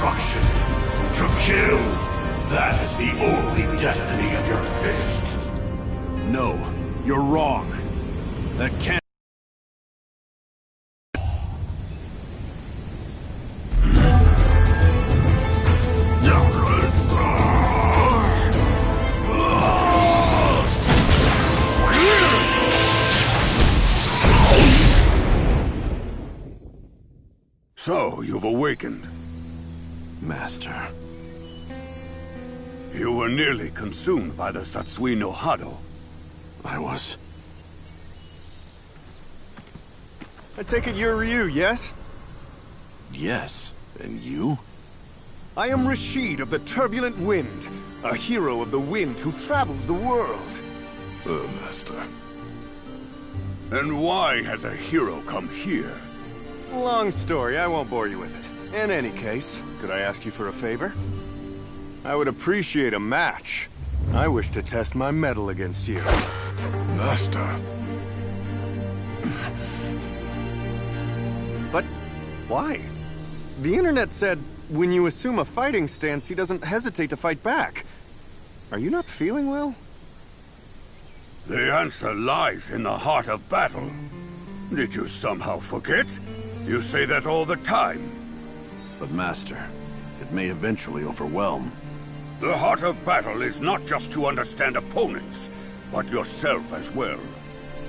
destruction. To kill. That is the only destiny of your fist. No, you're wrong. That can't... So, you've awakened. Master. You were nearly consumed by the Satsui no Hado. I was... I take it you're Ryu, yes? Yes. And you? I am Rashid of the Turbulent Wind, a hero of the wind who travels the world. Master. And why has a hero come here? Long story, I won't bore you with it. In any case, could I ask you for a favor? I would appreciate a match. I wish to test my mettle against you. Master. But why? The internet said when you assume a fighting stance, he doesn't hesitate to fight back. Are you not feeling well? The answer lies in the heart of battle. Did you somehow forget? You say that all the time. But Master, it may eventually overwhelm. The heart of battle is not just to understand opponents, but yourself as well.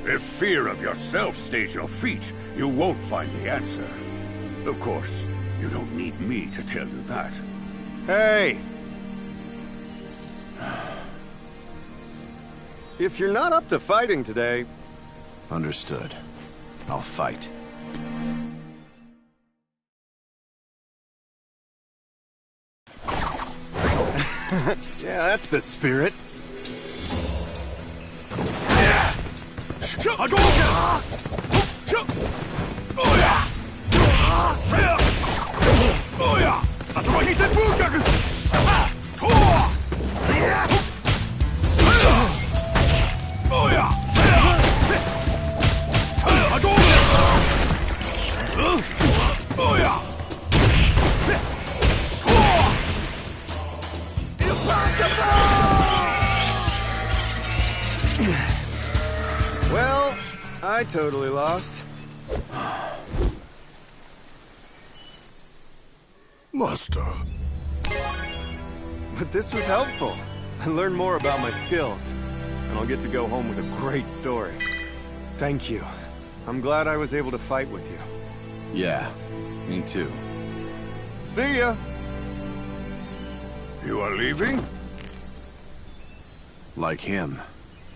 If fear of yourself stays your feet, you won't find the answer. Of course, you don't need me to tell you that. Hey! If you're not up to fighting today... Understood. I'll fight. Yeah, that's the spirit. Well, I totally lost. Master. But this was helpful. I learned more about my skills. And I'll get to go home with a great story. Thank you. I'm glad I was able to fight with you. Yeah, me too. See ya! You are leaving? Like him,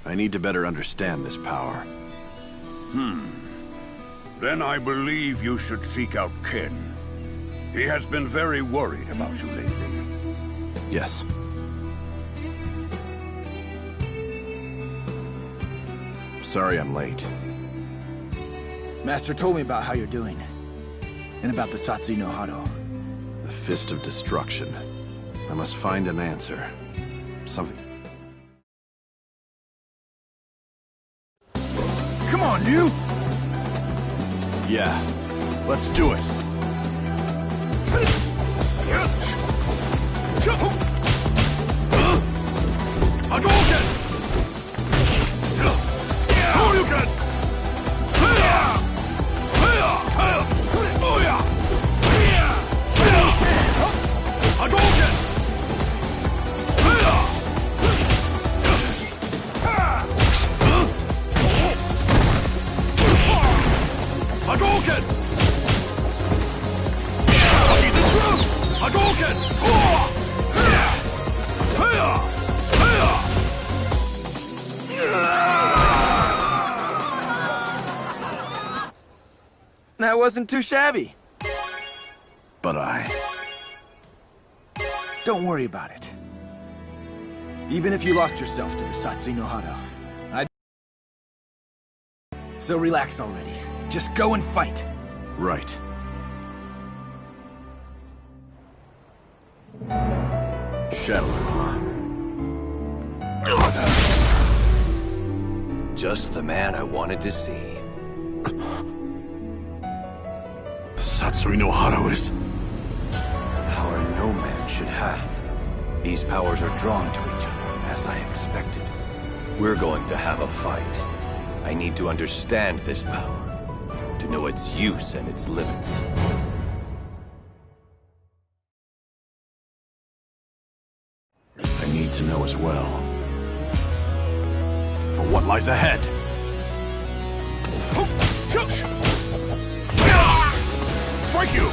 I need to better understand this power. Then I believe you should seek out Ken. He has been very worried about you lately. Yes. Sorry I'm late. Master told me about how you're doing. And about the Satsui no Hado. The Fist of Destruction. I must find an answer. Something... Come on, you! Yeah, let's do it. Hadouken! Shoryuken! Hadouken! Hadouken! He's in through! Hadouken! That wasn't too shabby. But Don't worry about it. Even if you lost yourself to the Satsui no Hado, So relax already. Just go and fight. Right. Shadow, huh? Just the man I wanted to see. The Satsui no Hado is... Our path. These powers are drawn to each other, as I expected. We're going to have a fight. I need to understand this power, to know its use and its limits. I need to know as well. For what lies ahead. Break you!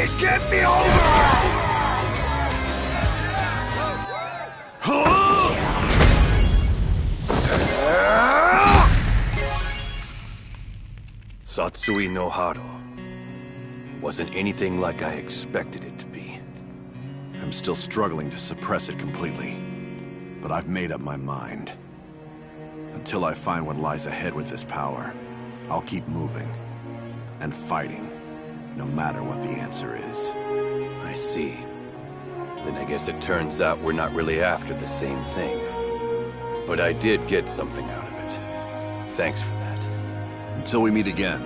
It can't be over! Satsui no Hado. It wasn't anything like I expected it to be. I'm still struggling to suppress it completely, but I've made up my mind. Until I find what lies ahead with this power, I'll keep moving and fighting, no matter what the answer is. I see. Then I guess it turns out we're not really after the same thing. But I did get something out of it. Thanks for that. Until we meet again.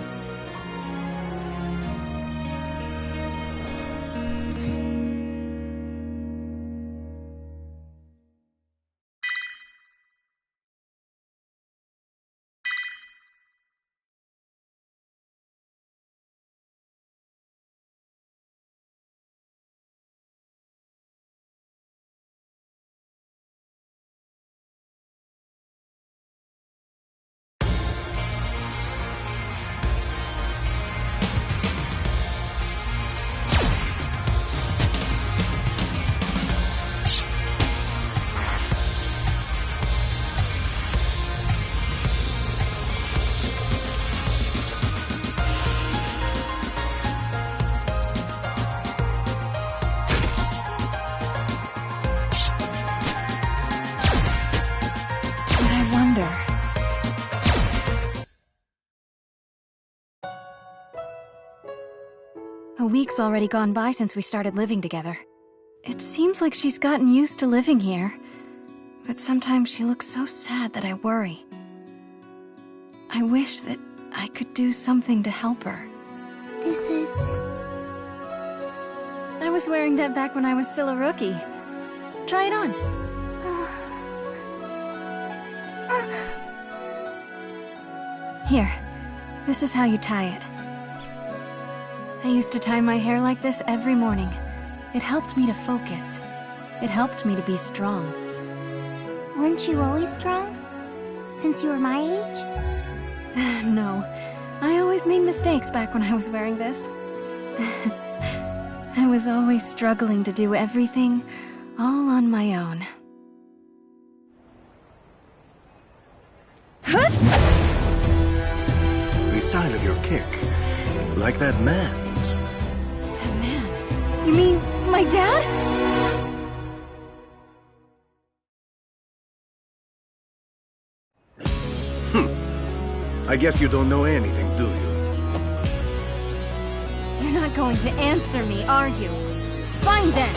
A week's already gone by since we started living together. It seems like she's gotten used to living here, but sometimes she looks so sad that I worry. I wish that I could do something to help her. This is... I was wearing that back when I was still a rookie. Try it on. Here, this is how you tie it. I used to tie my hair like this every morning. It helped me to focus. It helped me to be strong. Weren't you always strong? Since you were my age? No. I always made mistakes back when I was wearing this. I was always struggling to do everything all on my own. The style of your kick. Like that man's. That man? You mean my dad? I guess you don't know anything, do you? You're not going to answer me, are you? Fine then!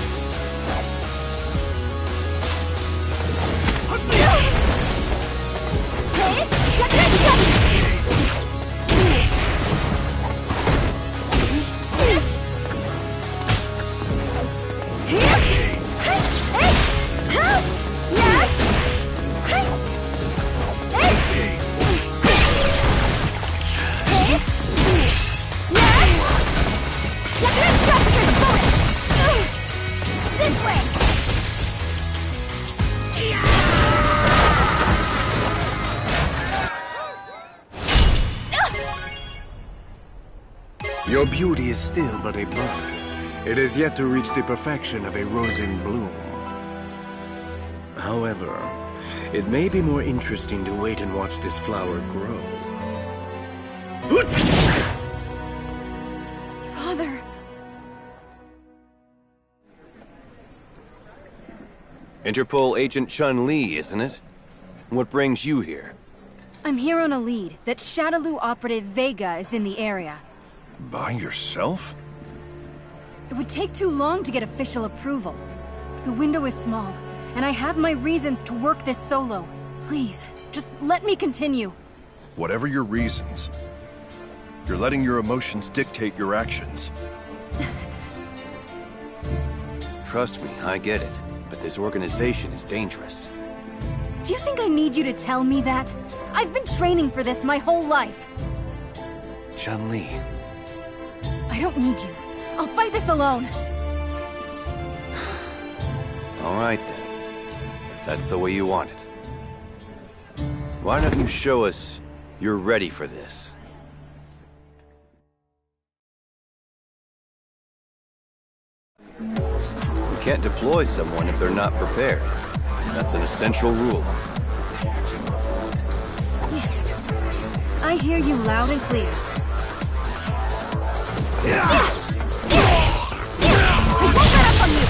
Your beauty is still but a bud. It is yet to reach the perfection of a rose in bloom. However, it may be more interesting to wait and watch this flower grow. Father... Interpol Agent Chun-Li, isn't it? What brings you here? I'm here on a lead that Shadaloo operative Vega is in the area. By yourself? It would take too long to get official approval. The window is small, and I have my reasons to work this solo. Please, just let me continue. Whatever your reasons, you're letting your emotions dictate your actions. Trust me, I get it. But this organization is dangerous. Do you think I need you to tell me that? I've been training for this my whole life. Chun-Li. I don't need you. I'll fight this alone. All right, then. If that's the way you want it. Why don't you show us you're ready for this? You can't deploy someone if they're not prepared. That's an essential rule. Yes. I hear you loud and clear. I won't let up on you!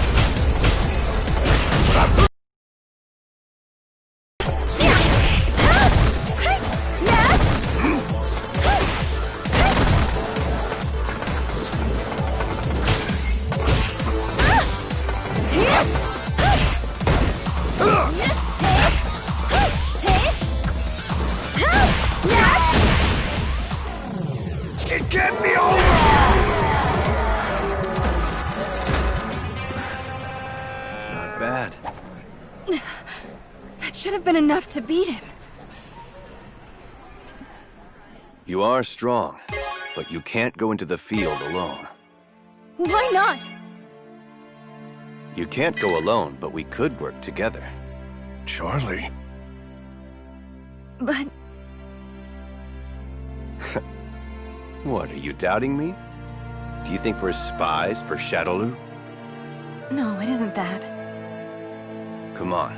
It can't be over! Not bad. That should have been enough to beat him. You are strong, but you can't go into the field alone. Why not? You can't go alone, but we could work together. Charlie. But... What, are you doubting me? Do you think we're spies for Shadaloo? no, it isn't that. Come on.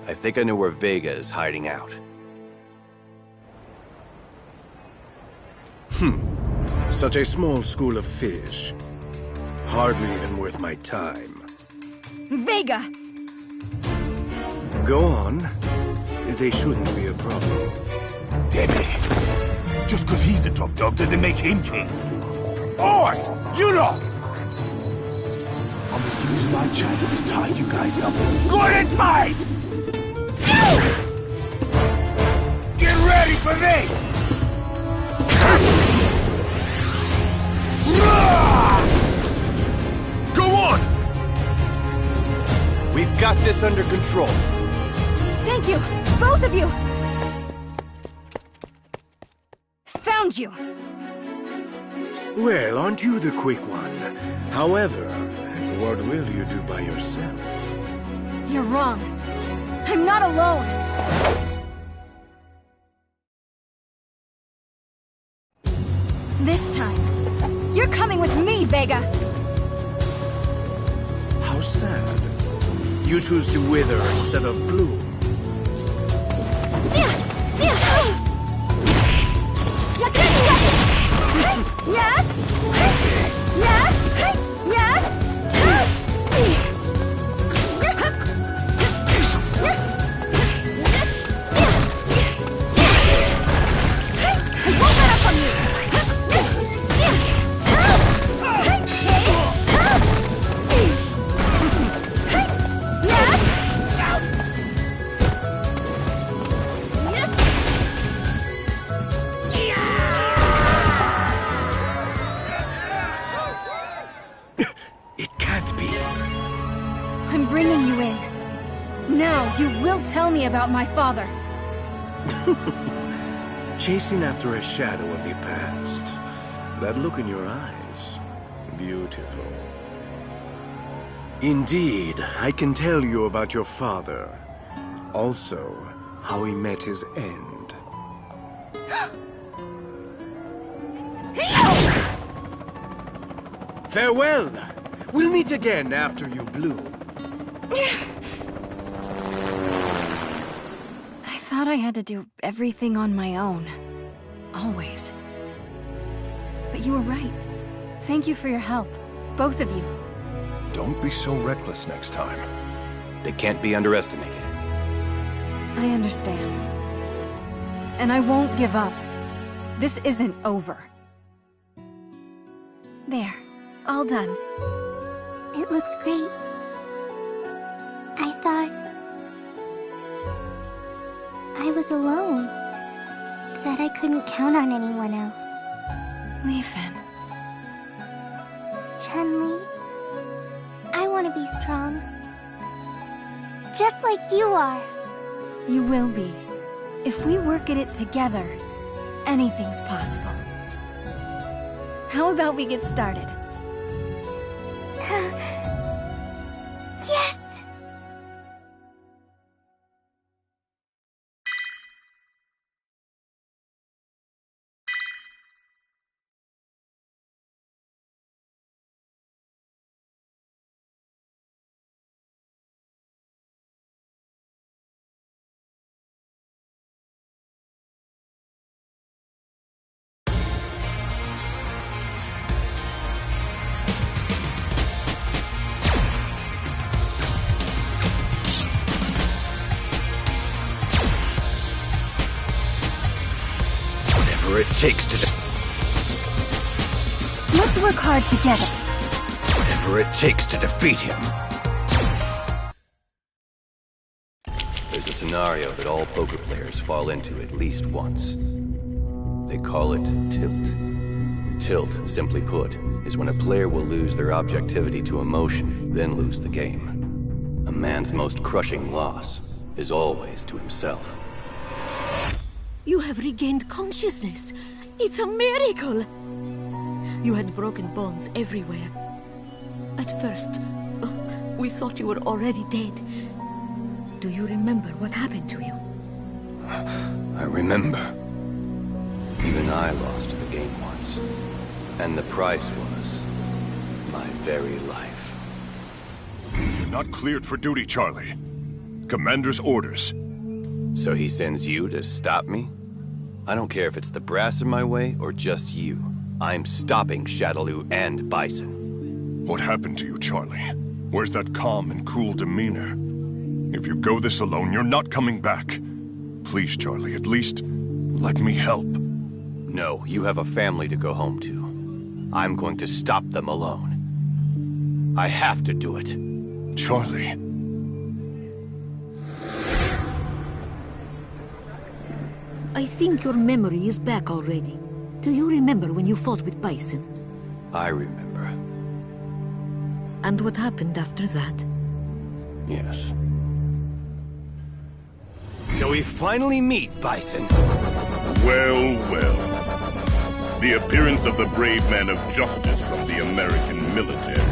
I think I know where Vega is hiding out. Such a small school of fish. Hardly even worth my time. Vega! Go on. They shouldn't be a problem. Debbie, just because he's the top dog doesn't make him king. Horse, you lost! I'm gonna use my giant to tie you guys up. Good and tight! Get ready for this! Go on! We've got this under control. Thank you, both of you! Found you! Well, aren't you the quick one? However, what will you do by yourself? You're wrong. I'm not alone! This time, you're coming with me, Vega! How sad. You choose to wither instead of bloom. I'm bringing you in. Now, you will tell me about my father. Chasing after a shadow of the past. That look in your eyes. Beautiful. Indeed, I can tell you about your father. Also, how he met his end. Farewell! We'll meet again after you bloom. I thought I had to do everything on my own. Always. But you were right. Thank you for your help. Both of you. Don't be so reckless next time. They can't be underestimated. I understand. And I won't give up. This isn't over. There. All done. It looks great. I thought I was alone. That I couldn't count on anyone else. Li Fen. Chun-Li, I want to be strong. Just like you are. You will be. If we work at it together, anything's possible. How about we get started? Yes! Whatever it takes to... Let's work hard together. Whatever it takes to defeat him. There's a scenario that all poker players fall into at least once. They call it tilt. Tilt, simply put, is when a player will lose their objectivity to emotion, then lose the game. A man's most crushing loss is always to himself. You have regained consciousness. It's a miracle! You had broken bones everywhere. At first, we thought you were already dead. Do you remember what happened to you? I remember. Even I lost the game once. And the price was my very life. You're not cleared for duty, Charlie. Commander's orders. So he sends you to stop me? I don't care if it's the brass in my way or just you. I'm stopping Shadaloo and Bison. What happened to you, Charlie? Where's that calm and cool demeanor? If you go this alone, you're not coming back. Please, Charlie, at least let me help. No, you have a family to go home to. I'm going to stop them alone. I have to do it. Charlie. I think your memory is back already. Do you remember when you fought with Bison? I remember. And what happened after that? Yes. So we finally meet, Bison. Well, well. The appearance of the brave man of justice from the American military.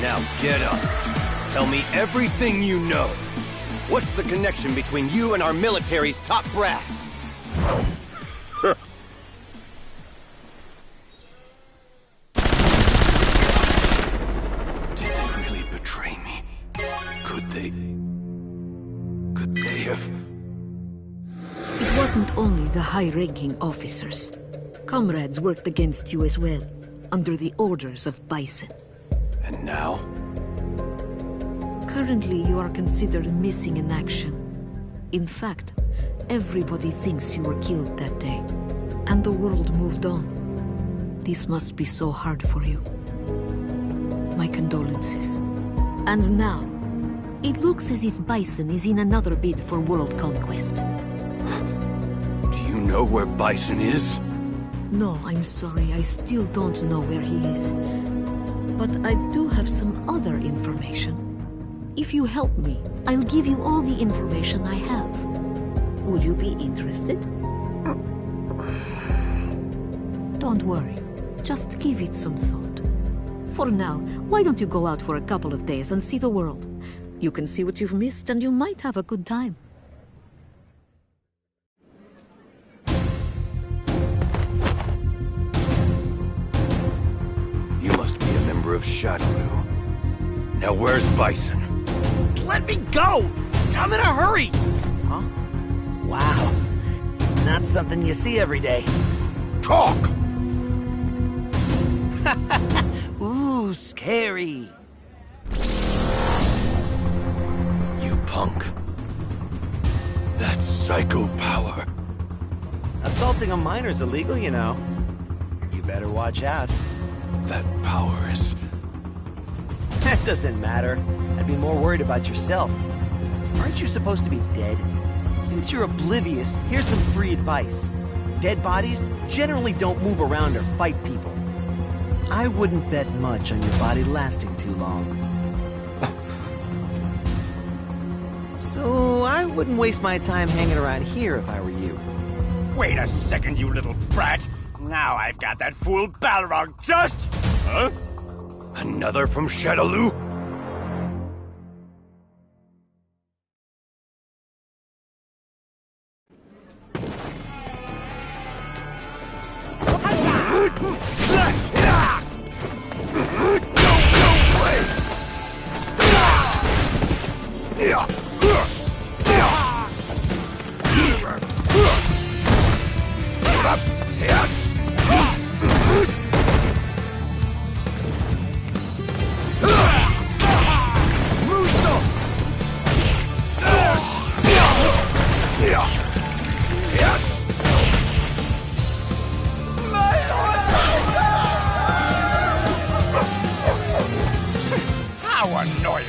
Now get up. Tell me everything you know. What's the connection between you and our military's top brass? Did they really betray me? Could they have... It wasn't only the high-ranking officers. Comrades worked against you as well, under the orders of Bison. And now? Currently, you are considered missing in action. In fact, everybody thinks you were killed that day, and the world moved on. This must be so hard for you. My condolences. And now, it looks as if Bison is in another bid for world conquest. Do you know where Bison is? No, I'm sorry, I still don't know where he is. But I do have some other information. If you help me, I'll give you all the information I have. Would you be interested? Don't worry. Just give it some thought. For now, why don't you go out for a couple of days and see the world? You can see what you've missed and you might have a good time. You must be a member of Shadowloo. Now where's Bison? Let me go! I'm in a hurry! Huh? Wow. Not something you see every day. Talk! Ooh, scary. You punk. That's psycho power. Assaulting a minor's illegal, you know. You better watch out. That power is... That doesn't matter. I'd be more worried about yourself. Aren't you supposed to be dead? Since you're oblivious, here's some free advice. Dead bodies generally don't move around or fight people. I wouldn't bet much on your body lasting too long. So I wouldn't waste my time hanging around here if I were you. Wait a second, you little brat. Now I've got that fool Balrog just... Huh? Another from Shadowloo? How annoying!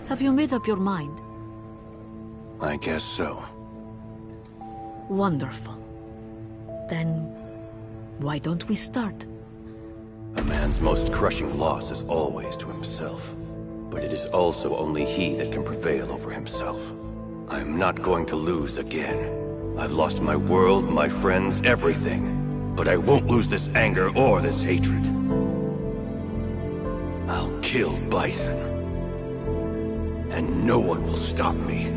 Have you made up your mind? I guess so. Wonderful. Then, why don't we start? A man's most crushing loss is always to himself. But it is also only he that can prevail over himself. I am not going to lose again. I've lost my world, my friends, everything. But I won't lose this anger or this hatred. I'll kill Bison. And no one will stop me.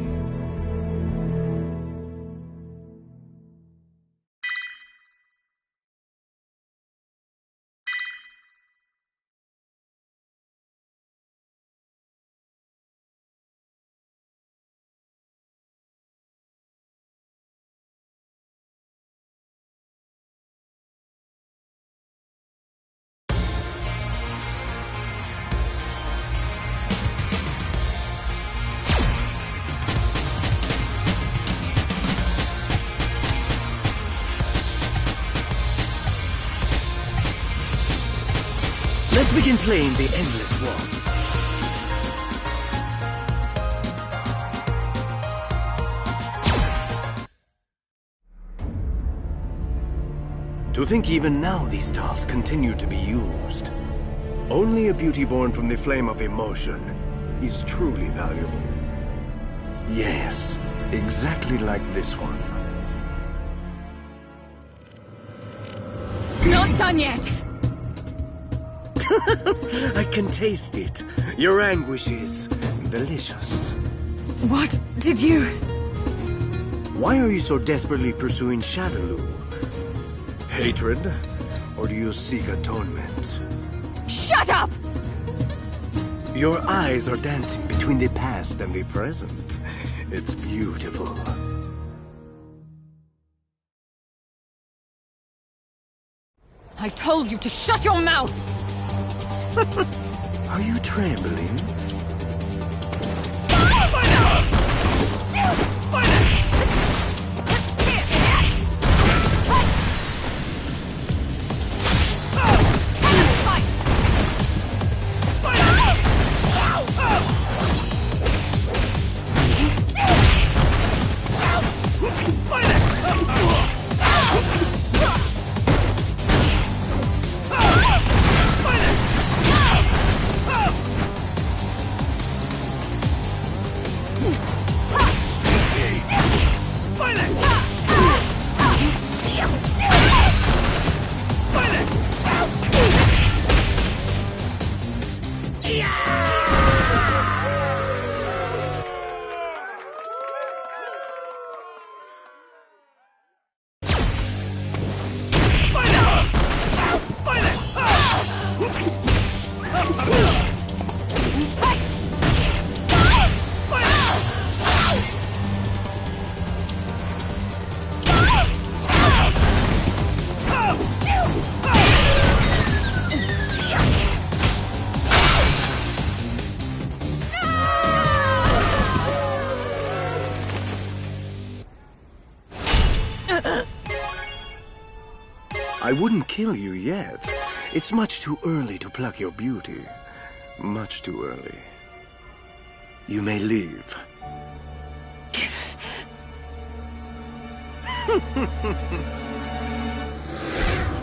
Let's begin playing the Endless Waltz. To think even now these dolls continue to be used. Only a beauty born from the flame of emotion is truly valuable. Yes, exactly like this one. Not done yet! I can taste it. Your anguish is delicious. What did you... Why are you so desperately pursuing Shadowloo? Hatred? Or do you seek atonement? Shut up! Your eyes are dancing between the past and the present. It's beautiful. I told you to shut your mouth! Are you trembling? kill you yet. It's much too early to pluck your beauty. Much too early. You may leave.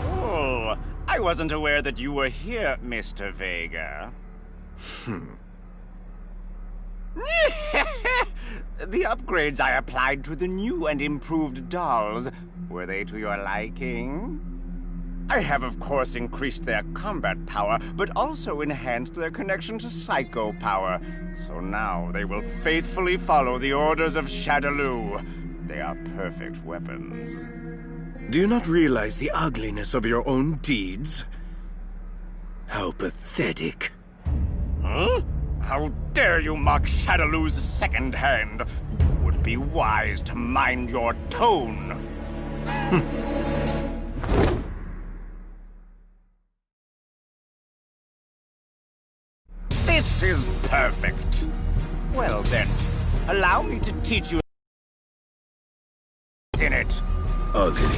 Oh, I wasn't aware that you were here, Mr. Vega. The upgrades I applied to the new and improved dolls, were they to your liking? I have, of course, increased their combat power, but also enhanced their connection to psycho power. So now they will faithfully follow the orders of Shadaloo. They are perfect weapons. Do you not realize the ugliness of your own deeds? How pathetic. Huh? How dare you mock Shadaloo's second hand? Would be wise to mind your tone. This is perfect. Well then, allow me to teach you in it. Ugly.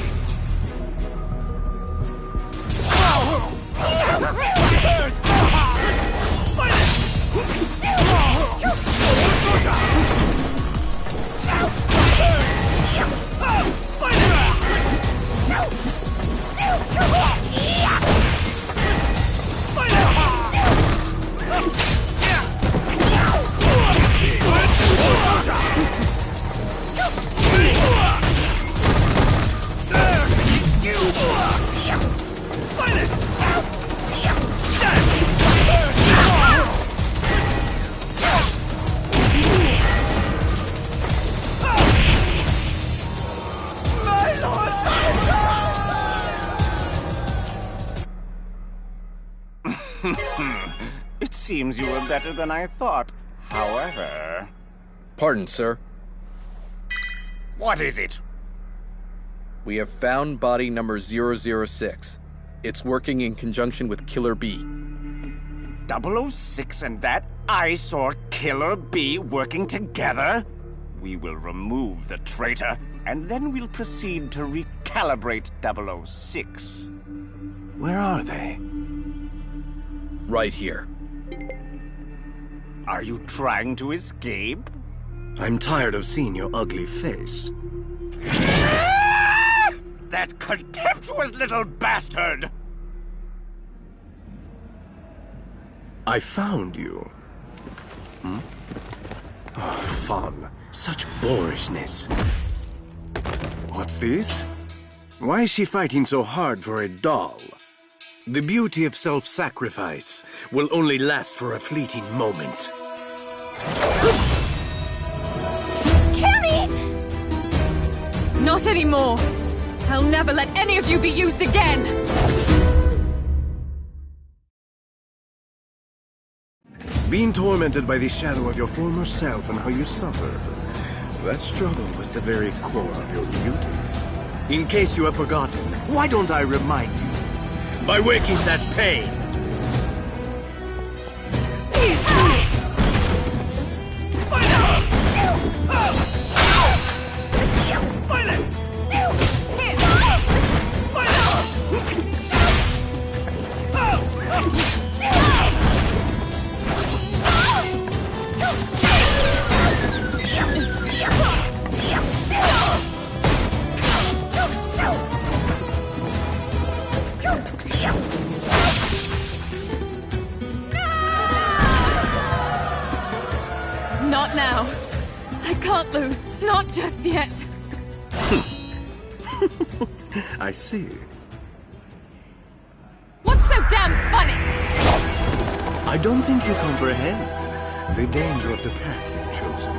It seems you were better than I thought. However... Pardon, sir. What is it? We have found body number 006. It's working in conjunction with Killer B. 006 and that eyesore Killer B working together? We will remove the traitor, and then we'll proceed to recalibrate 006. Where are they? Right here. Are you trying to escape? I'm tired of seeing your ugly face. That contemptuous little bastard! I found you. Oh, fun. Such boorishness. What's this? Why is she fighting so hard for a doll? The beauty of self-sacrifice will only last for a fleeting moment. Cammy! Not anymore. I'll never let any of you be used again. Being tormented by the shadow of your former self and how you suffered. That struggle was the very core of your beauty. In case you have forgotten, why don't I remind you? By waking that pain! Not now. I can't lose. Not just yet. I see. What's so damn funny? I don't think you comprehend the danger of the path you've chosen.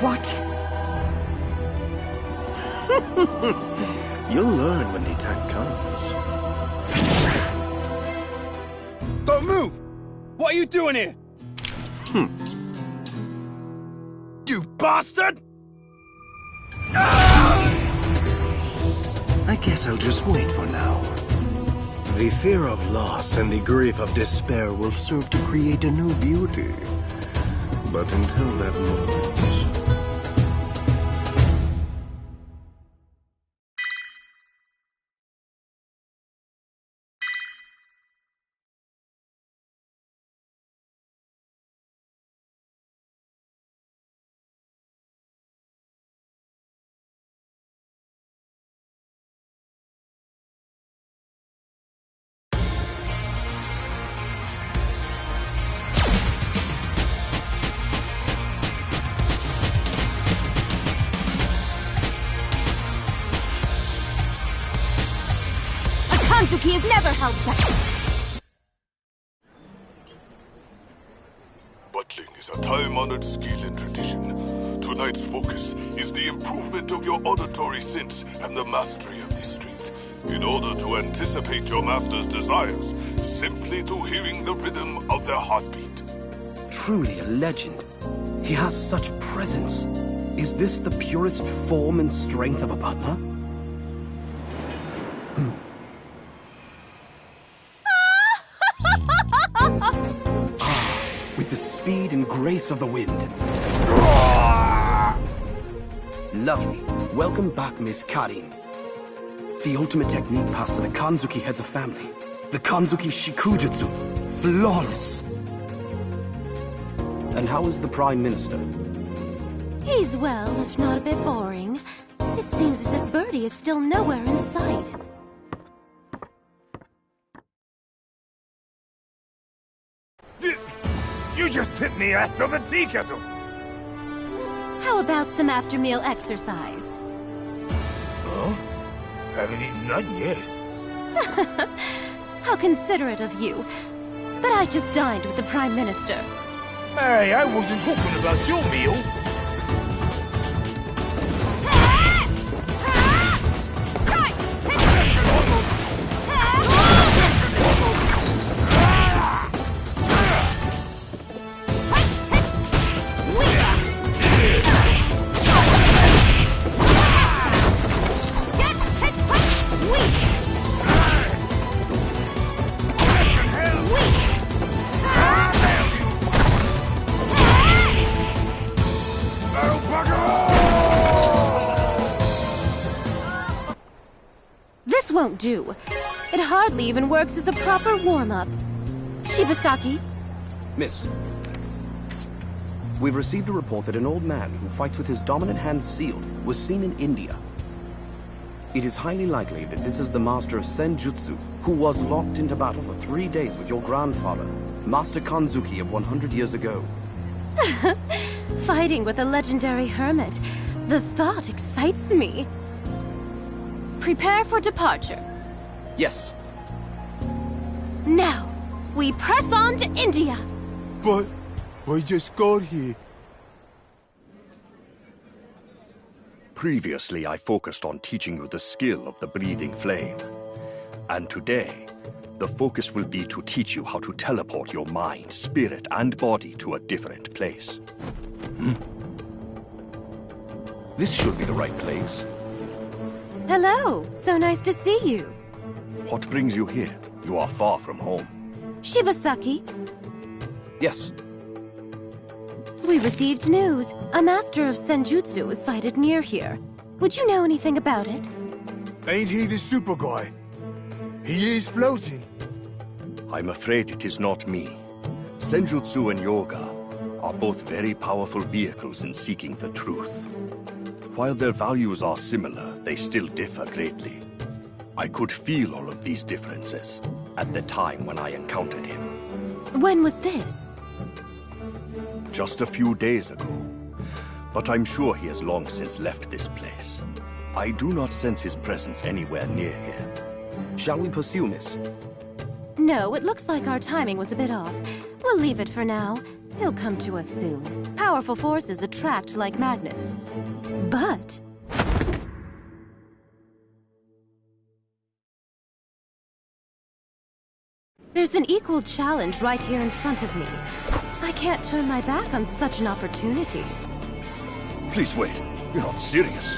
What? You'll learn when the time comes. Don't move! What are you doing here? You bastard! I guess I'll just wait for now. The fear of loss and the grief of despair will serve to create a new beauty. But until that moment... Kanzuki has never held back. Butling is a time-honored skill and tradition. Tonight's focus is the improvement of your auditory sense and the mastery of this strength. In order to anticipate your master's desires, simply through hearing the rhythm of their heartbeat. Truly a legend. He has such presence. Is this the purest form and strength of a butler? With the speed and grace of the wind. Lovely. Welcome back, Miss Karin. The ultimate technique passed to the Kanzuki heads of family. The Kanzuki Shikujutsu. Flawless. And how is the Prime Minister? He's well, if not a bit boring. It seems as if Birdie is still nowhere in sight. You just hit me ass of a tea kettle! How about some after-meal exercise? Huh? Haven't eaten nothing yet. How considerate of you. But I just dined with the Prime Minister. Hey, I wasn't talking about your meal. This won't do. It hardly even works as a proper warm-up. Shibasaki? Miss, we've received a report that an old man who fights with his dominant hand sealed was seen in India. It is highly likely that this is the master of Senjutsu, who was locked into battle for 3 days with your grandfather, Master Kanzuki of 100 years ago. Fighting with a legendary hermit. The thought excites me. Prepare for departure. Yes. Now, we press on to India. But we just got here. Previously, I focused on teaching you the skill of the breathing flame. And today, the focus will be to teach you how to teleport your mind, spirit, and body to a different place. This should be the right place. Hello, so nice to see you. What brings you here? You are far from home. Shibasaki? Yes. We received news. A master of Senjutsu was sighted near here. Would you know anything about it? Ain't he the super guy? He is floating. I'm afraid it is not me. Senjutsu and yoga are both very powerful vehicles in seeking the truth. While their values are similar, they still differ greatly. I could feel all of these differences at the time when I encountered him. When was this? Just a few days ago. But I'm sure he has long since left this place. I do not sense his presence anywhere near here. Shall we pursue, miss? No, it looks like our timing was a bit off. We'll leave it for now. He'll come to us soon. Powerful forces attract like magnets. But... there's an equal challenge right here in front of me. I can't turn my back on such an opportunity. Please wait. You're not serious.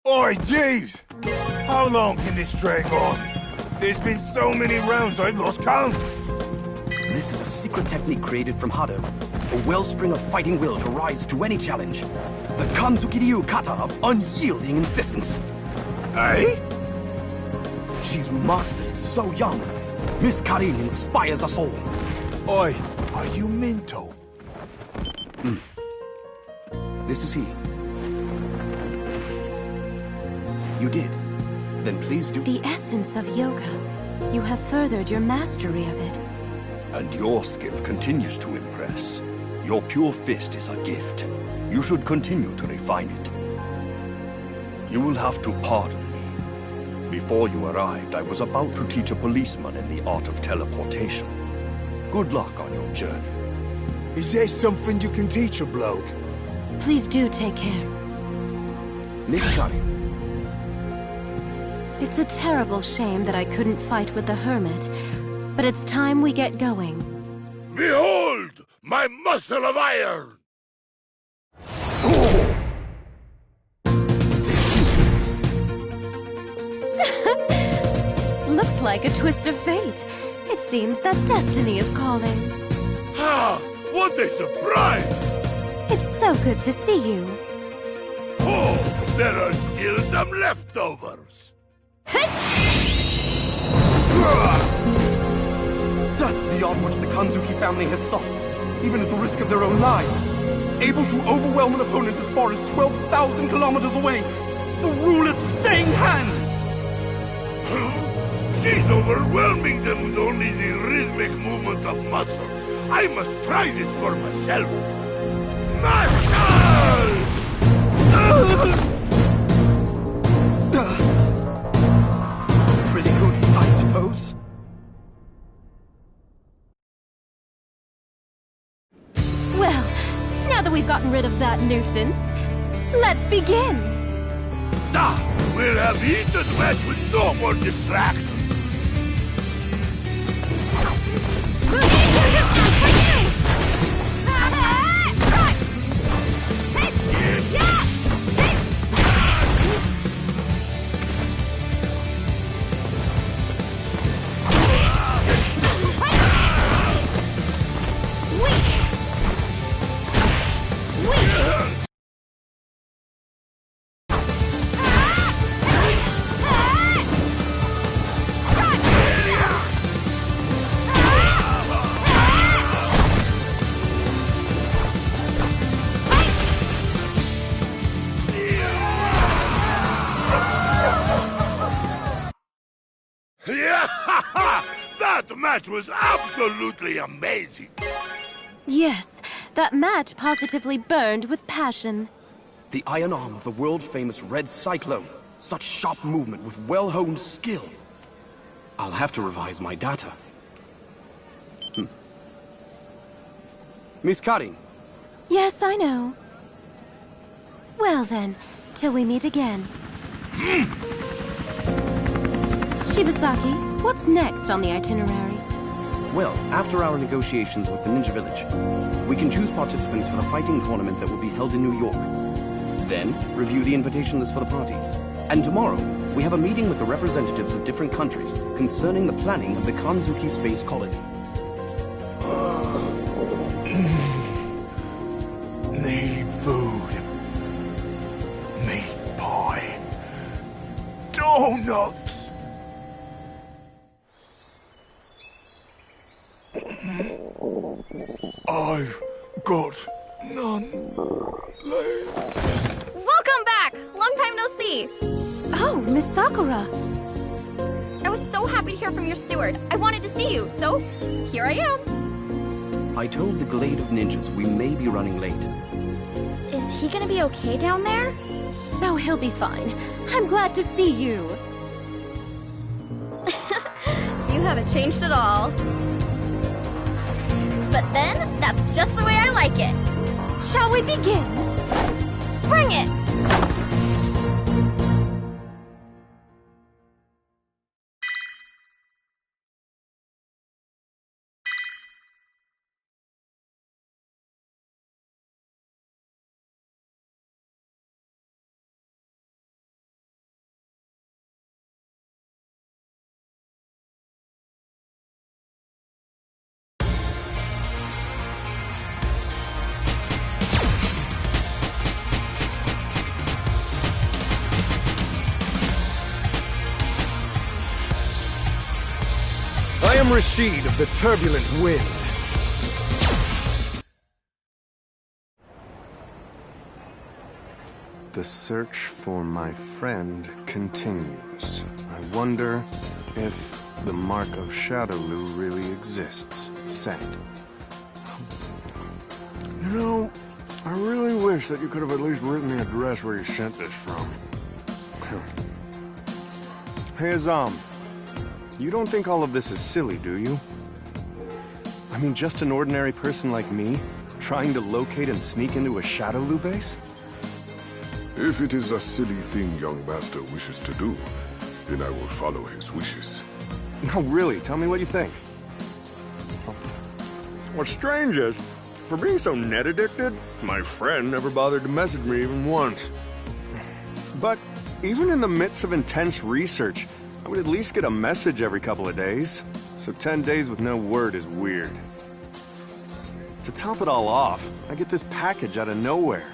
Oi, Jeeves! How long can this drag on? There's been so many rounds I've lost count. This is a secret technique created from Hado, a wellspring of fighting will to rise to any challenge. The Kanzuki Ryu kata of unyielding insistence. Eh? She's mastered it so young. Miss Karin inspires us all. Oi, are you mental? This is he. You did. Then please do. The essence of yoga. You have furthered your mastery of it. And your skill continues to impress. Your pure fist is a gift. You should continue to refine it. You will have to pardon me. Before you arrived, I was about to teach a policeman in the art of teleportation. Good luck on your journey. Is there something you can teach a bloke? Please do take care. Miss Karin. It's a terrible shame that I couldn't fight with the Hermit, but it's time we get going. Behold, my muscle of iron! Looks like a twist of fate. It seems that destiny is calling. Ah, what a surprise! It's so good to see you. Oh, there are still some leftovers. That beyond which the Kanzuki family has sought, even at the risk of their own lives. Able to overwhelm an opponent as far as 12,000 kilometers away. The ruler's staying hand! She's overwhelming them with only the rhythmic movement of muscle. I must try this for myself. Muscle! Pretty good, I suppose. Well, now that we've gotten rid of that nuisance, let's begin! We'll have heat and match with no more distractions. That match was absolutely amazing! Yes, that match positively burned with passion. The iron arm of the world-famous Red Cyclone. Such sharp movement with well-honed skill. I'll have to revise my data. Miss Karin. Yes, I know. Well then, till we meet again. Shibasaki, what's next on the itinerary? Well, after our negotiations with the Ninja Village, we can choose participants for the fighting tournament that will be held in New York. Then, review the invitation list for the party. And tomorrow, we have a meeting with the representatives of different countries concerning the planning of the Kanzuki Space Colony. Need food. Meat pie. Donuts. I've got none left. Welcome back! Long time no see. Oh, Miss Sakura. I was so happy to hear from your steward. I wanted to see you, so here I am. I told the Glade of Ninjas we may be running late. Is he gonna be okay down there? No, he'll be fine. I'm glad to see you. You haven't changed at all. But then, that's just the way I like it. Shall we begin? Bring it! am Rashid of the Turbulent Wind. The search for my friend continues. I wonder if the mark of Shadowloo really exists. Send. You know, I really wish that you could have at least written the address where you sent this from. Hey, Azam. You don't think all of this is silly, do you? I mean, just an ordinary person like me, trying to locate and sneak into a Shadowloo base? If it is a silly thing young master wishes to do, then I will follow his wishes. No, really, tell me what you think. What's strange is, for being so net-addicted, my friend never bothered to message me even once. But even in the midst of intense research, I would at least get a message every couple of days. So 10 days with no word is weird. To top it all off, I get this package out of nowhere.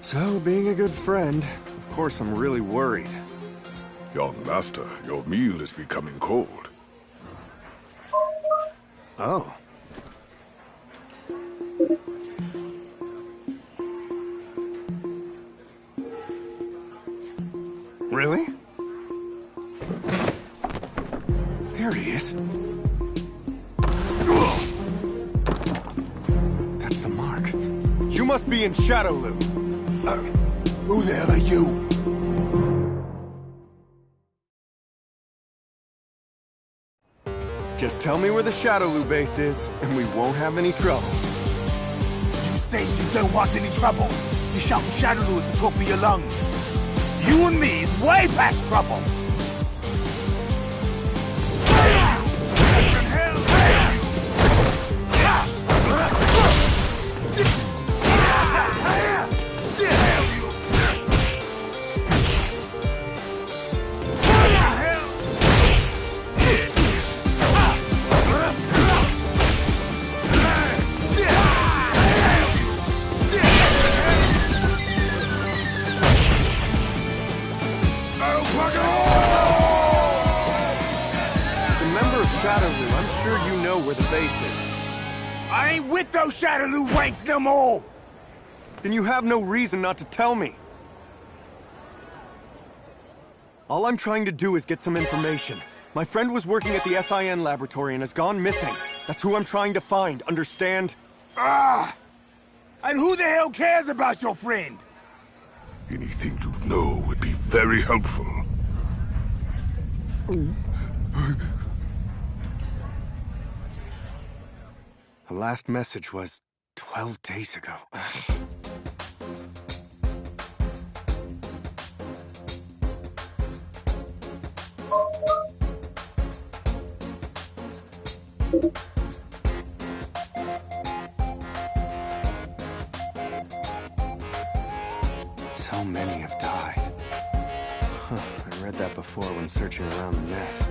So, being a good friend, of course I'm really worried. Young master, your meal is becoming cold. Oh. Really? There he is. That's the mark. You must be in Shadowloo. Who the hell are you? Just tell me where the Shadowloo base is, and we won't have any trouble. You say you don't want any trouble. You shout Shadowloo at the top of your lungs. You and me is way past trouble. Shadowloo, I'm sure you know where the base is. I ain't with those Shadowloo wanks no more! Then you have no reason not to tell me. All I'm trying to do is get some information. My friend was working at the SIN laboratory and has gone missing. That's who I'm trying to find, understand? Ah! And who the hell cares about your friend? Anything you know would be very helpful. The last message was 12 days ago. So many have died. Huh, I read that before when searching around the net.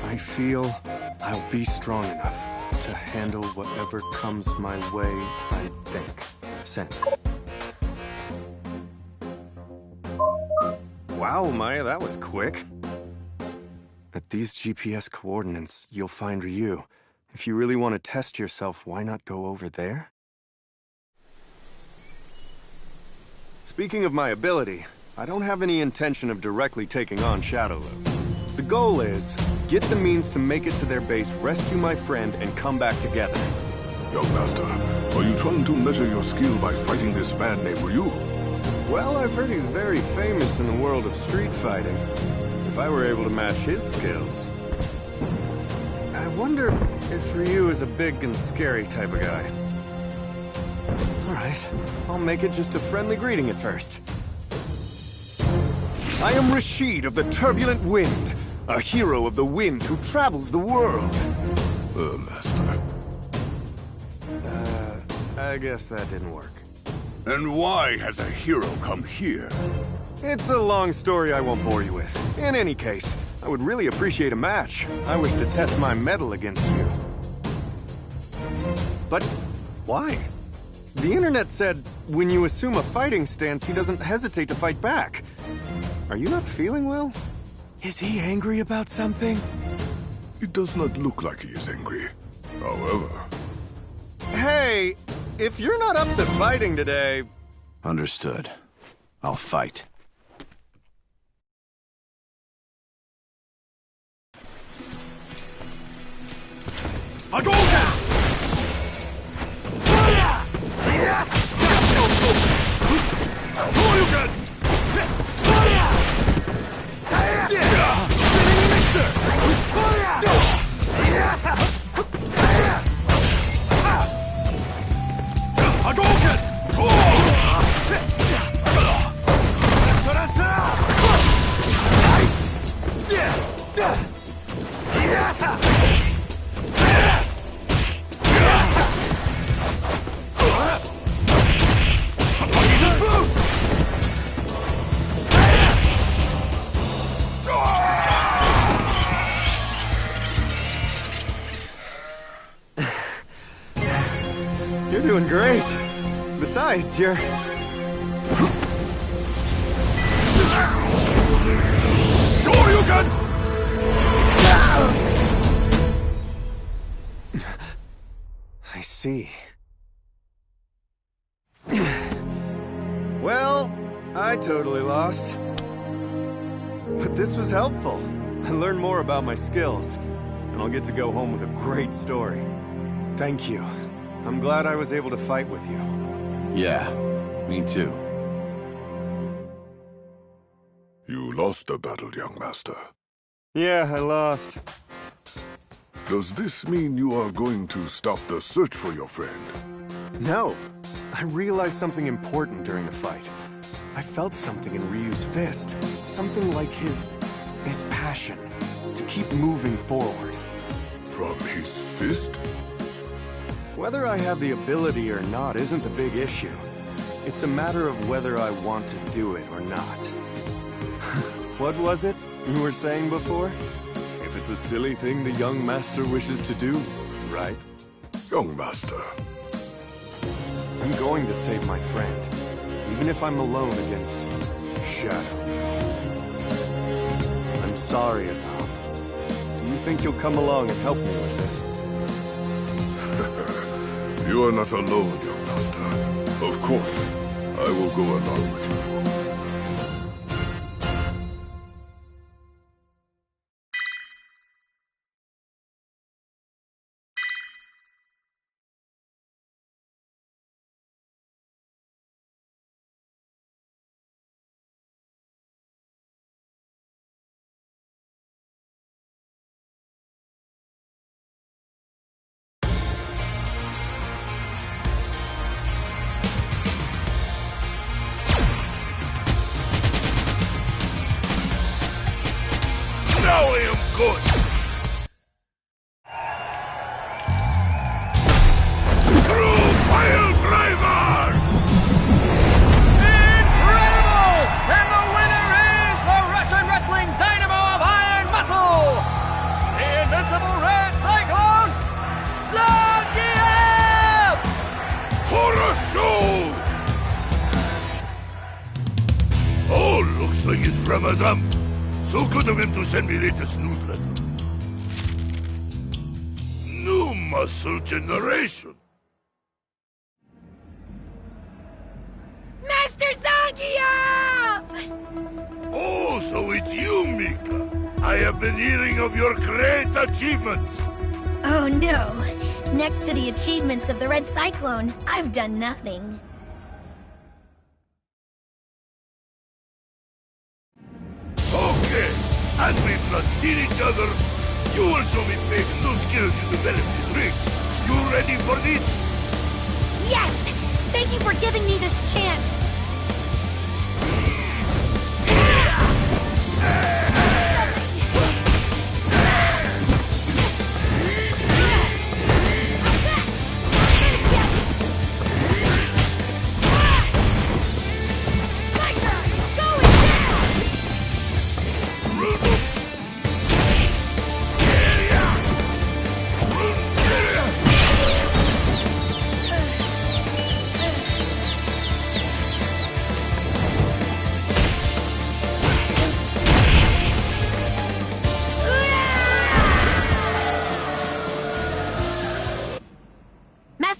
I feel I'll be strong enough to handle whatever comes my way, I think. Send. Wow, Maya, that was quick. At these GPS coordinates, you'll find Ryu. If you really want to test yourself, why not go over there? Speaking of my ability, I don't have any intention of directly taking on Shadowloo. The goal is, get the means to make it to their base, rescue my friend, and come back together. Young master, are you trying to measure your skill by fighting this man named Ryu? Well, I've heard he's very famous in the world of street fighting. If I were able to match his skills... I wonder if Ryu is a big and scary type of guy. Alright, I'll make it just a friendly greeting at first. I am Rashid of the Turbulent Wind, a hero of the wind who travels the world. Master. I guess that didn't work. And why has a hero come here? It's a long story I won't bore you with. In any case, I would really appreciate a match. I wish to test my mettle against you. But why? The internet said when you assume a fighting stance, he doesn't hesitate to fight back. Are you not feeling well? Is he angry about something? It does not look like he is angry. However... Hey, if you're not up to fighting today... Understood. I'll fight. Hadouken! You're doing great. Besides, you're... Shoryuken! I see. Well, I totally lost. But this was helpful. I learned more about my skills, and I'll get to go home with a great story. Thank you. I'm glad I was able to fight with you. Yeah, me too. You lost the battle, young master. Yeah, I lost. Does this mean you are going to stop the search for your friend? No. I realized something important during the fight. I felt something in Ryu's fist. Something like his passion to keep moving forward. From his fist? Whether I have the ability or not isn't the big issue. It's a matter of whether I want to do it or not. What was it you were saying before? If it's a silly thing the young master wishes to do, right? Young master. I'm going to save my friend, even if I'm alone against Shadow. I'm sorry, Azam. Do you think you'll come along and help me with this? You are not alone, young master. Of course, I will go along with you. Now I am good! Through Pile Driver! Incredible! And the winner is the Russian Wrestling Dynamo of Iron Muscle! The Invincible Red Cyclone, Zangief! For a show! Oh, looks like it's from Azam. So good of him to send me latest newsletter. New muscle generation. Master Zangief! Oh, so it's you, Mika. I have been hearing of your great achievements. Oh no. Next to the achievements of the Red Cyclone, I've done nothing. Okay, as we've not seen each other, you will show me big new skills you developed in ring. You ready for this? Yes! Thank you for giving me this chance.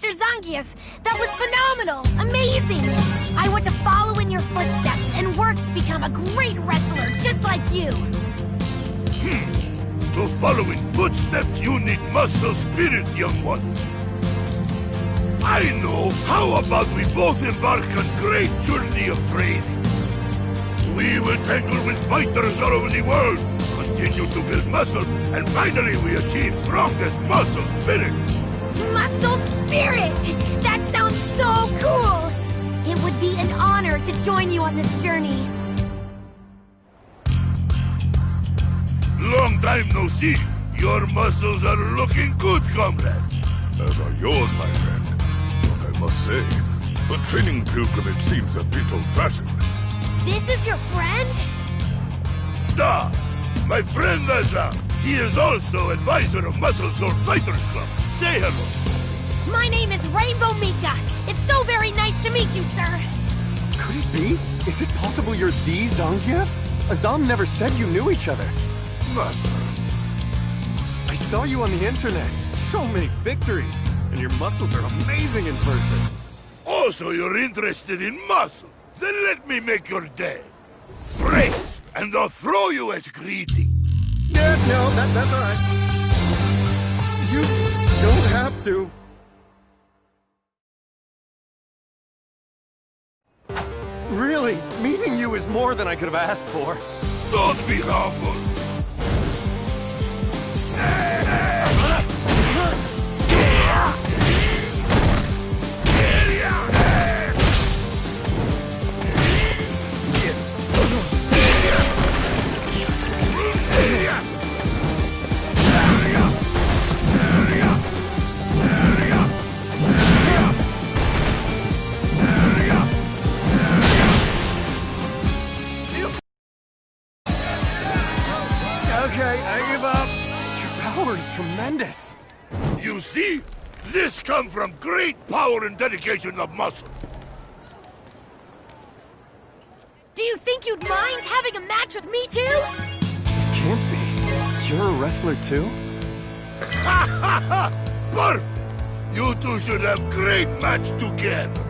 Master Zangief! That was phenomenal! Amazing! I want to follow in your footsteps and work to become a great wrestler just like you! To follow in footsteps, you need muscle spirit, young one. I know! How about we both embark on a great journey of training? We will tangle with fighters all over the world, continue to build muscle, and finally we achieve strongest muscle spirit! Muscle spirit! That sounds so cool! It would be an honor to join you on this journey. Long time no see. Your muscles are looking good, comrade. As are yours, my friend. But I must say, the training pilgrimage seems a bit old-fashioned. This is your friend? Da! My friend Azam. He is also advisor of Muscle Sword Fighters Club. Say hello. My name is Rainbow Mika. It's so very nice to meet you, sir. Could it be? Is it possible you're the Zangief? Azam never said you knew each other. Master. I saw you on the internet. So many victories. And your muscles are amazing in person. Also, you're interested in muscle. Then let me make your day. Brace, and I'll throw you as greeting. Yeah, no, that's all right. You don't have to. Really, meeting you is more than I could have asked for. Don't be humble. Okay, I give up. Your power is tremendous. You see? This comes from great power and dedication of muscle. Do you think you'd mind having a match with me too? It can't be. You're a wrestler too? Ha ha ha! Perfect! You two should have great match together.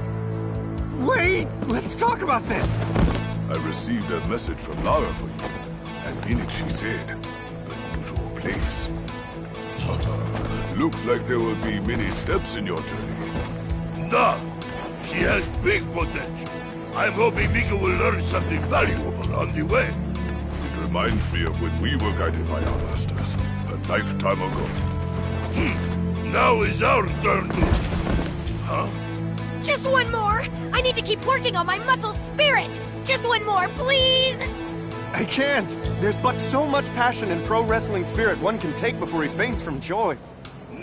Wait! Let's talk about this! I received a message from Lara for you, and in it she said, the usual place. Looks like there will be many steps in your journey. Nah, she has big potential. I'm hoping Mika will learn something valuable on the way. It reminds me of when we were guided by our masters, a lifetime ago. Now is our turn to... Huh? Just one more! I need to keep working on my muscle spirit! Just one more, please! I can't! There's but so much passion and pro wrestling spirit one can take before he faints from joy.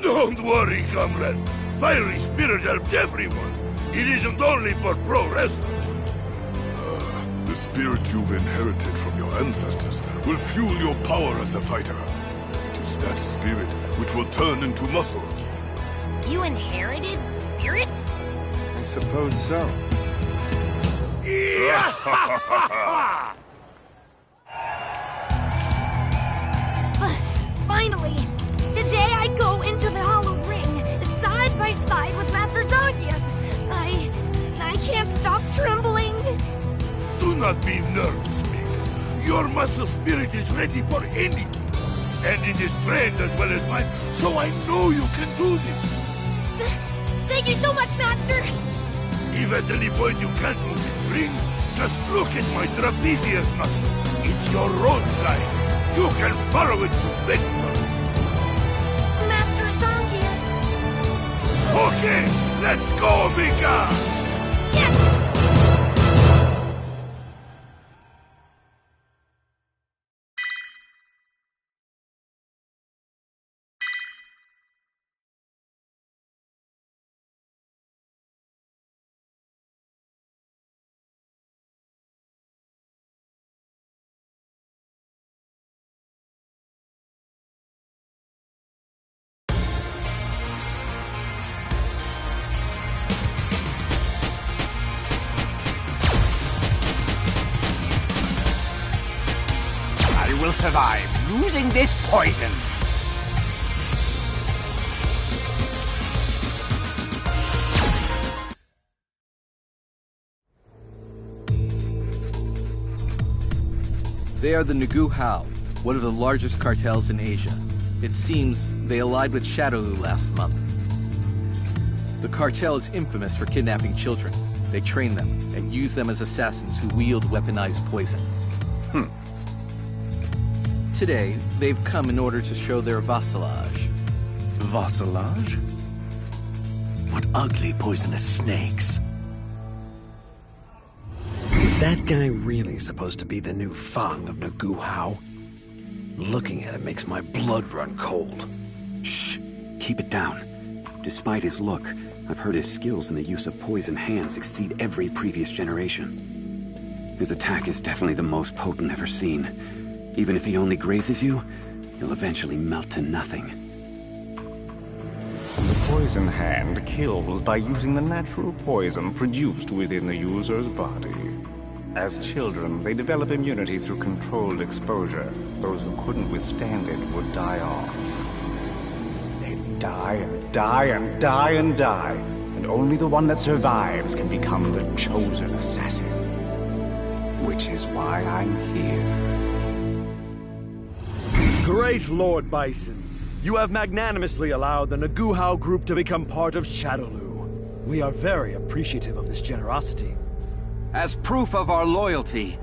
Don't worry, comrade. Fiery spirit helps everyone. It isn't only for pro wrestling. The spirit you've inherited from your ancestors will fuel your power as a fighter. It is that spirit which will turn into muscle. You inherited spirit? I suppose so. Finally! Today I go into the hollowed ring, side by side with Master Zangief. I can't stop trembling. Do not be nervous, Mika. Your muscle spirit is ready for anything. And it is trained as well as mine, so I know you can do this. Thank you so much, Master! If at any point you can't move the ring, just look at my trapezius muscle. It's your roadside. You can follow it to victory. Master Zangief. Okay, let's go, Mika! Yes! Will survive losing this poison. They are the Nagu Hao, one of the largest cartels in Asia. It seems they allied with Shadowloo last month. The cartel is infamous for kidnapping children. They train them and use them as assassins who wield weaponized poison. Today, they've come in order to show their vassalage. Vassalage? What ugly, poisonous snakes. Is that guy really supposed to be the new Fang of Nagu Hao? Looking at it makes my blood run cold. Shh! Keep it down. Despite his look, I've heard his skills in the use of poison hands exceed every previous generation. His attack is definitely the most potent ever seen. Even if he only grazes you, he'll eventually melt to nothing. The poison hand kills by using the natural poison produced within the user's body. As children, they develop immunity through controlled exposure. Those who couldn't withstand it would die off. They'd die and die and die and die, and only the one that survives can become the chosen assassin. Which is why I'm here. Great Lord Bison, you have magnanimously allowed the Nagu Hao group to become part of Shadowloo. We are very appreciative of this generosity. As proof of our loyalty,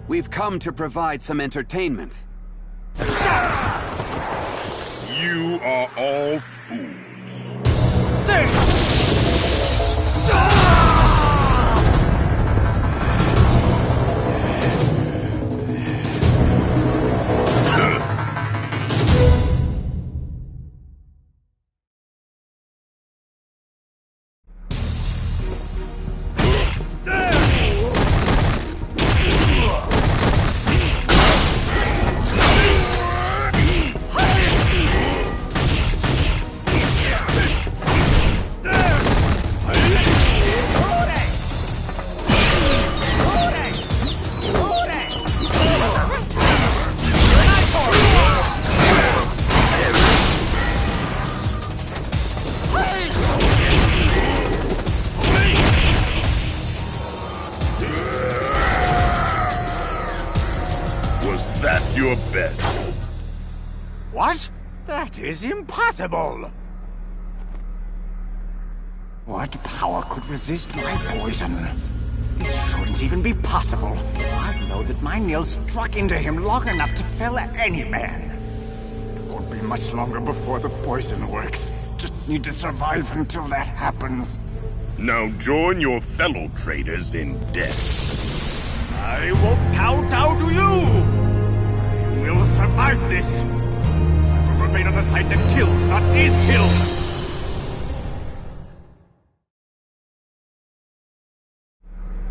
we've come to provide some entertainment. You are all fools. Your best. What? That is impossible! What power could resist my poison? This shouldn't even be possible. I know that my nails struck into him long enough to fell any man. It won't be much longer before the poison works. Just need to survive until that happens. Now join your fellow traitors in death. I won't cow down to you! We'll survive this. I will remain on the side that kills, not is killed.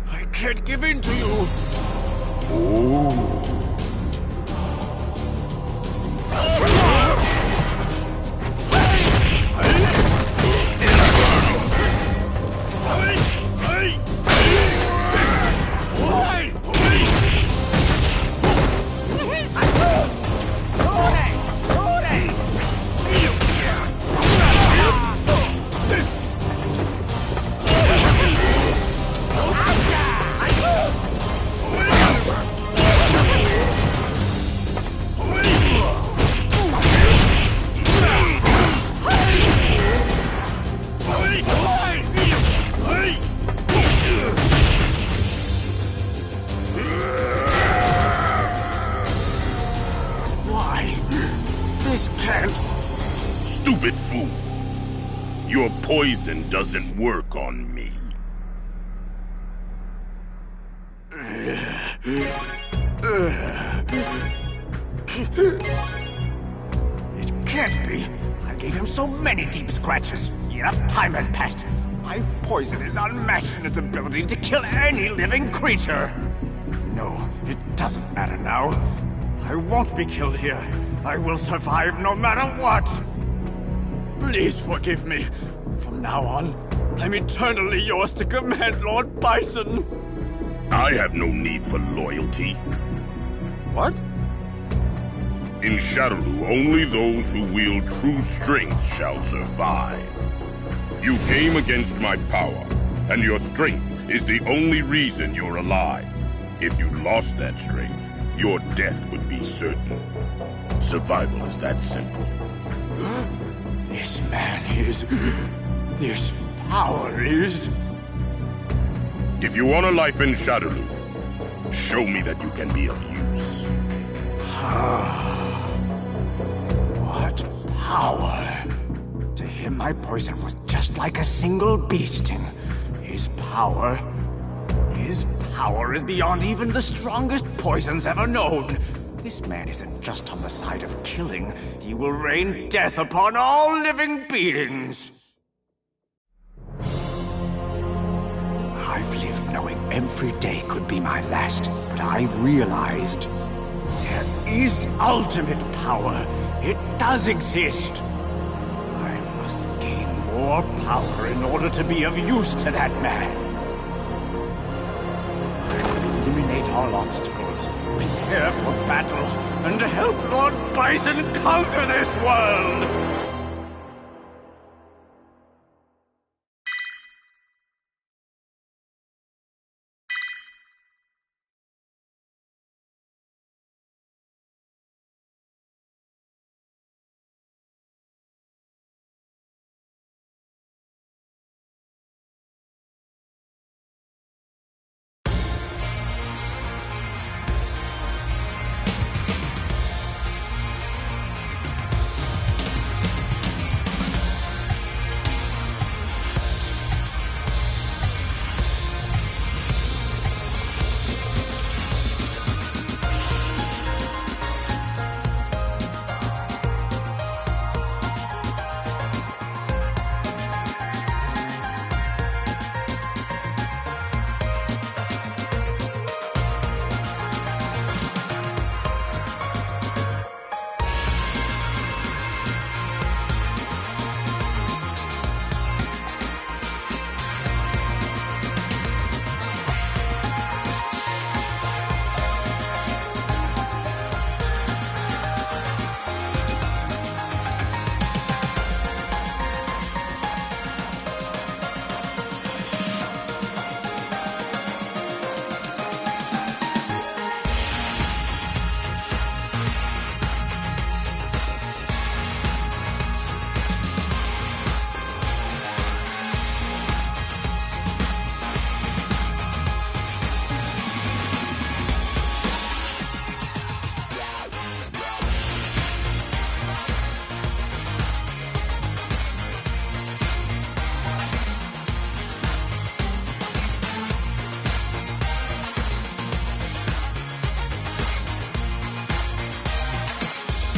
I can't give in to you. Stupid fool! Your poison doesn't work on me. It can't be. I gave him so many deep scratches. Enough time has passed. My poison is unmatched in its ability to kill any living creature. No, it doesn't matter now. I won't be killed here. I will survive no matter what. Please forgive me. From now on, I'm eternally yours to command, Lord Bison. I have no need for loyalty. What? In Shadowloo, only those who wield true strength shall survive. You came against my power, and your strength is the only reason you're alive. If you lost that strength, your death would be certain. Survival is that simple. This man is... This power is... If you want a life in Shadowloo, show me that you can be of use. What power? To him, my poison was just like a single bee sting. His power is beyond even the strongest poisons ever known. This man isn't just on the side of killing. He will rain death upon all living beings. I've lived knowing every day could be my last, but I've realized there is ultimate power. It does exist. I must gain more power in order to be of use to that man. I will eliminate all obstacles, prepare for battle, and help Lord Bison conquer this world!